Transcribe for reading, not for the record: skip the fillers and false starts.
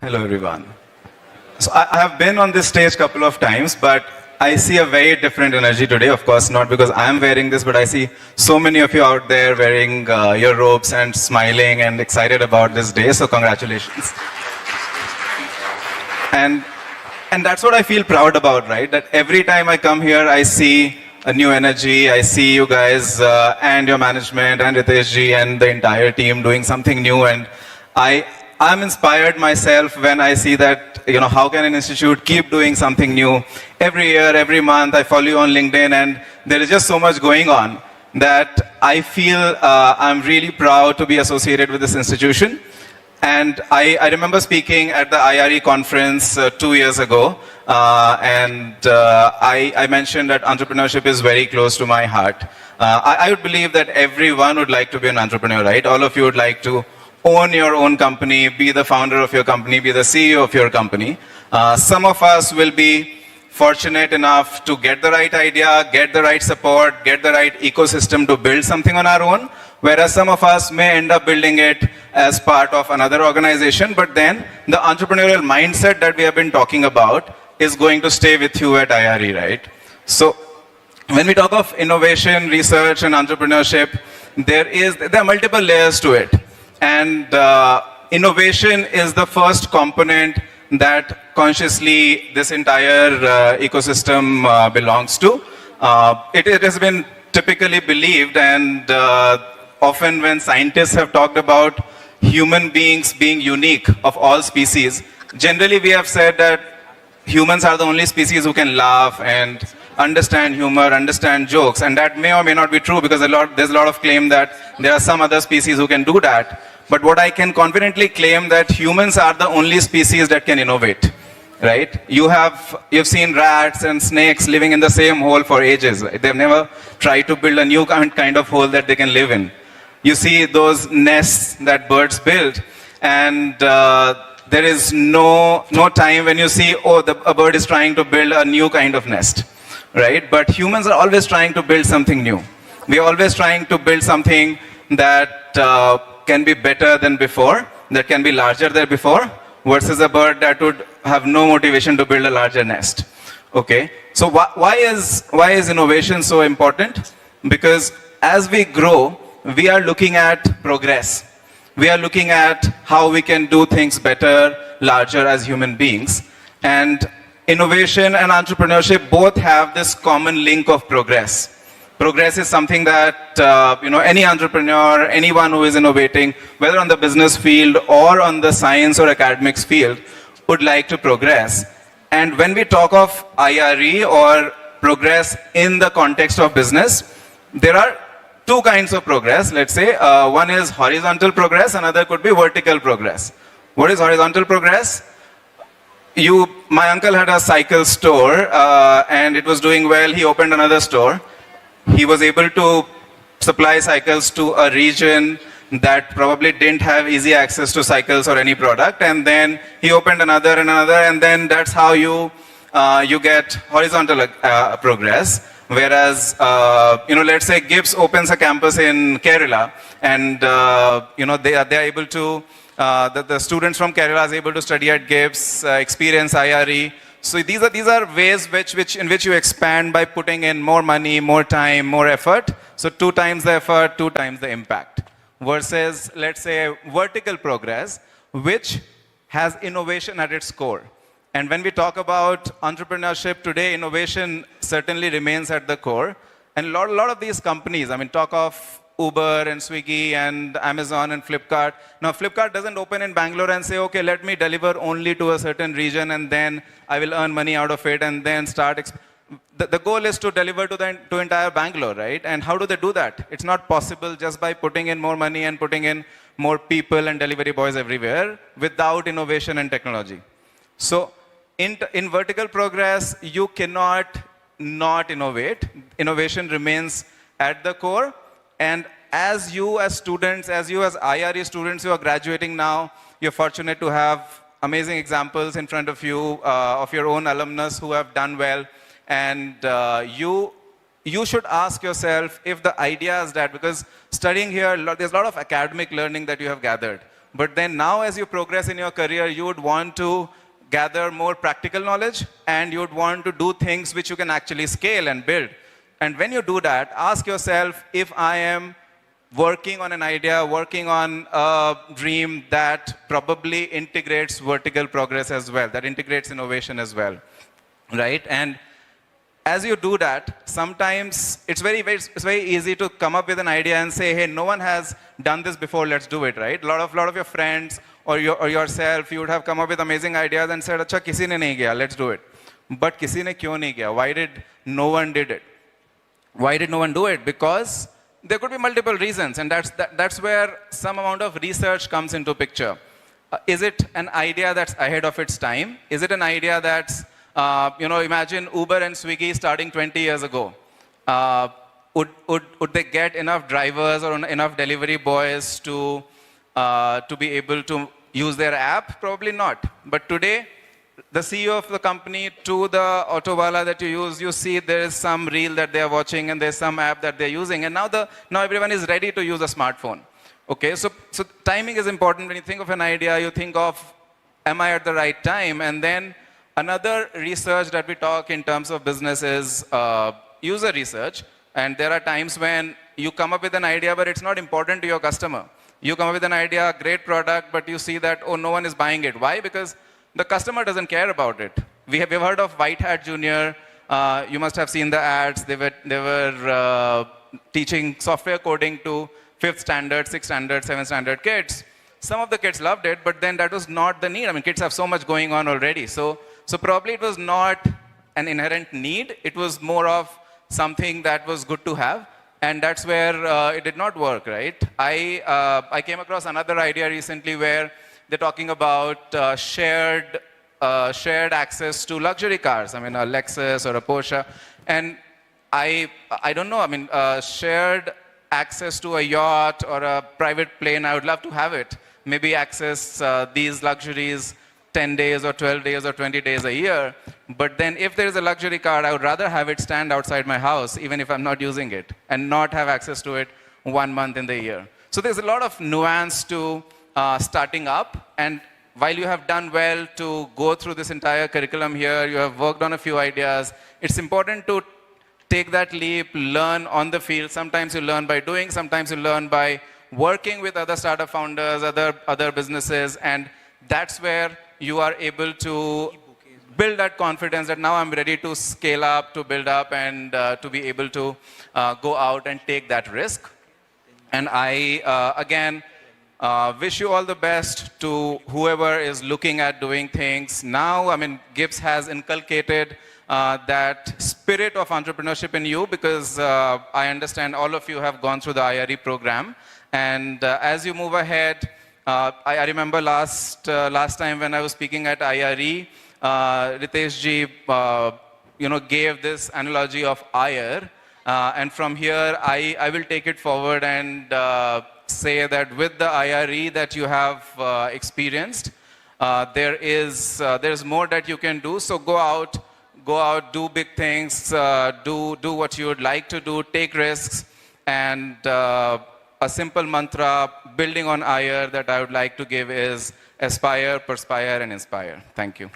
Hello, everyone. So I have been on this stage a couple of times, but I see a very different energy today. Of course, not because I'm wearing this, but I see so many of you out there wearing your robes and smiling and excited about this day. So congratulations. And that's what I feel proud about, right? That every time I come here, I see a new energy. I see you guys and your management and Ritesh ji and the entire team doing something new. And I'm inspired myself when I see that, how can an institute keep doing something new every year, every month. I follow you on LinkedIn, and there is just so much going on that I feel I'm really proud to be associated with this institution. And I remember speaking at the IRE conference 2 years ago, and I mentioned that entrepreneurship is very close to my heart. I would believe that everyone would like to be an entrepreneur, right? All of you would like to own your own company, be the founder of your company, be the CEO of your company. Some of us will be fortunate enough to get the right idea, get the right support, get the right ecosystem to build something on our own, whereas some of us may end up building it as part of another organization, but then the entrepreneurial mindset that we have been talking about is going to stay with you at IRE, right? So when we talk of innovation, research, and entrepreneurship, there are multiple layers to it. And innovation is the first component that consciously this entire ecosystem belongs to. It has been typically believed, and often when scientists have talked about human beings being unique of all species, generally we have said that humans are the only species who can laugh and understand humor, understand jokes, and that may or may not be true because there's a lot of claim that there are some other species who can do that. But what I can confidently claim that humans are the only species that can innovate, right? You've seen rats and snakes living in the same hole for ages. Right? They've never tried to build a new kind of hole that they can live in. You see those nests that birds build, and there is no time when you see, a bird is trying to build a new kind of nest, right? But humans are always trying to build something new. We are always trying to build something that can be better than before, that can be larger than before, versus a bird that would have no motivation to build a larger nest. Okay, so why is innovation so important? Because as we grow, we are looking at progress. We are looking at how we can do things better, larger as human beings. And innovation and entrepreneurship both have this common link of progress. Progress is something that any entrepreneur, anyone who is innovating, whether on the business field or on the science or academics field, would like to progress. And when we talk of IRE or progress in the context of business, there are two kinds of progress. Let's say one is horizontal progress, another could be vertical progress. What is horizontal progress? My uncle had a cycle store and it was doing well. He opened another store. He was able to supply cycles to a region that probably didn't have easy access to cycles or any product, and then he opened another and another, and then that's how you get horizontal progress. Whereas, let's say GIBS opens a campus in Kerala, and they are able to the students from Kerala is able to study at GIBS, experience IRE. So these are ways in which you expand by putting in more money, more time, more effort. So 2 times the effort, 2 times the impact. Versus, let's say, vertical progress, which has innovation at its core. And when we talk about entrepreneurship today, innovation certainly remains at the core. And a lot of these companies, talk of Uber and Swiggy and Amazon and Flipkart. Now, Flipkart doesn't open in Bangalore and say, okay, let me deliver only to a certain region and then I will earn money out of it and then start. The goal is to deliver to entire Bangalore, right? And how do they do that? It's not possible just by putting in more money and putting in more people and delivery boys everywhere without innovation and technology. So in vertical progress, you cannot not innovate. Innovation remains at the core. And as you as students, as IRE students who are graduating now, you're fortunate to have amazing examples in front of you of your own alumnus who have done well. And you should ask yourself if the idea is that, because studying here, there's a lot of academic learning that you have gathered. But then now as you progress in your career, you would want to gather more practical knowledge, and you would want to do things which you can actually scale and build. And when you do that, ask yourself, if I am working on an idea, working on a dream that probably integrates vertical progress as well, that integrates innovation as well, right? And as you do that, sometimes it's very easy to come up with an idea and say, hey, no one has done this before, let's do it, right? A lot of your friends or yourself, you would have come up with amazing ideas and said, acha, kisi ne nahi gaya, let's do it. But kisi ne kyun nahi gaya? Why did no one did it? Why did no one do it? Because there could be multiple reasons, and that's where some amount of research comes into picture. Is it an idea that's ahead of its time? Is it an idea that's, imagine Uber and Swiggy starting 20 years ago. Would they get enough drivers or enough delivery boys to be able to use their app? Probably not. But today, the CEO of the company to the auto wala that you use, you see there is some reel that they are watching and there's some app that they're using, and now everyone is ready to use a smartphone. Okay, so timing is important. When you think of an idea, you think of, am I at the right time? And then another research that we talk in terms of business is user research. And there are times when you come up with an idea, but it's not important to your customer. You come up with an idea, great product, but you see that, oh, no one is buying it. Why? Because the customer doesn't care about it. We've heard of White Hat Junior. You must have seen the ads. They were teaching software coding to 5th standard, 6th standard, 7th standard kids. Some of the kids loved it, but then that was not the need. I mean, kids have so much going on already. So probably it was not an inherent need. It was more of something that was good to have. And that's where it did not work, right? I came across another idea recently where they're talking about shared access to luxury cars. I mean, a Lexus or a Porsche. And I don't know, I mean, shared access to a yacht or a private plane, I would love to have it. Maybe access these luxuries 10 days or 12 days or 20 days a year. But then if there is a luxury car, I would rather have it stand outside my house, even if I'm not using it, and not have access to it 1 month in the year. So there's a lot of nuance to starting up, and while you have done well to go through this entire curriculum here, you have worked on a few ideas, it's important to take that leap, learn on the field. Sometimes you learn by doing, sometimes you learn by working with other startup founders, other businesses, and that's where you are able to build that confidence that now I'm ready to scale up, to build up, and to be able to go out and take that risk. And I, again, wish you all the best to whoever is looking at doing things now. I mean, GIBS has inculcated that spirit of entrepreneurship in you, because I understand all of you have gone through the IRE program. And as you move ahead, I remember last time when I was speaking at IRE, Ritesh ji, gave this analogy of ire. And from here, I will take it forward and say that with the IRE that you have experienced, there's more that you can do. So go out, do big things, do what you would like to do, take risks, and a simple mantra building on IRE that I would like to give is aspire, perspire, and inspire. Thank you.